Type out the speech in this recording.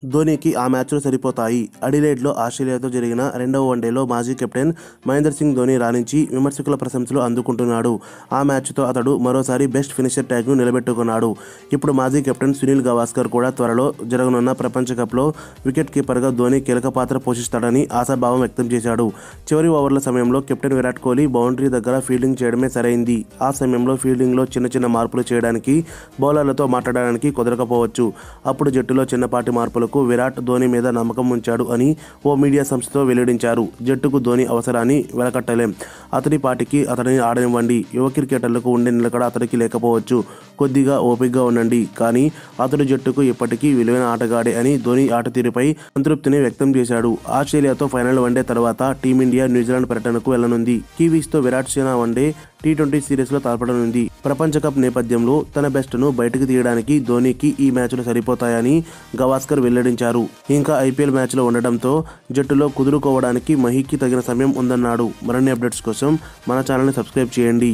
ధోనీకి ఆ మ్యాచ్లు సరిపోతాయి. అడిలెయిడ్లో ఆస్ట్రేలియాతో జరిగిన రెండవ వన్డేలో మాజీ కెప్టెన్ మహేంద్ర సింగ్ ధోనీ రాణించి విమర్శకుల ప్రశంసలు అందుకుంటున్నాడు. ఆ మ్యాచ్తో అతడు మరోసారి బెస్ట్ ఫినిషర్ ట్యాగ్ను నిలబెట్టుకున్నాడు. ఇప్పుడు మాజీ కెప్టెన్ సునీల్ గవాస్కర్ కూడా త్వరలో జరగనున్న ప్రపంచ కప్లో వికెట్ కీపర్గా ధోనీ కీలక పాత్ర పోషిస్తాడని ఆశాభావం వ్యక్తం చేశాడు. చివరి ఓవర్ల సమయంలో కెప్టెన్ విరాట్ కోహ్లీ బౌండరీ దగ్గర ఫీల్డింగ్ చేయడమే సరైంది. ఆ సమయంలో ఫీల్డింగ్లో చిన్న మార్పులు చేయడానికి, బౌలర్లతో మాట్లాడడానికి కుదరకపోవచ్చు. అప్పుడు జట్టులో చిన్నపాటి మార్పులకు విరాట్ ధోనీ మీద నమ్మకం ఉంచాడు అని ఓ మీడియా సంస్థతో వెల్లడించారు. జట్టుకు ధోనీ అవసరాన్ని వెలకట్టలేం. అతడి పాటికి అతడిని ఆడనివ్వండి. యువ క్రికెటర్లకు ఉండే నిలకడ అతడికి లేకపోవచ్చు. కొద్దిగా ఓపికగా ఉండండి. కానీ అతడు జట్టుకు ఇప్పటికీ విలువైన ఆటగాడే అని ధోనీ ఆట తీరుపై సంతృప్తిని వ్యక్తం చేశాడు. ఆస్ట్రేలియాతో ఫైనల్ వన్డే తర్వాత టీమిండియా న్యూజిలాండ్ పర్యటనకు వెళ్లనుంది. కివీస్తో విరాట్ సేన వన్డే, టీ20 సిరీస్లో తలపడనుంది. ప్రపంచ కప్ నేపథ్యంలో తన బెస్ట్ను బయటకు తీయడానికి ధోనీకి ఈ మ్యాచ్లు సరిపోతాయని గవాస్కర్ వెల్లడించారు. ఇంకా ఐపీఎల్ మ్యాచ్లు ఉండడంతో జట్టులో కుదురుకోవడానికి మహీకి తగిన సమయం ఉందన్నాడు. మరిన్ని అప్డేట్స్ కోసం మన ఛానల్ని సబ్స్క్రైబ్ చేయండి.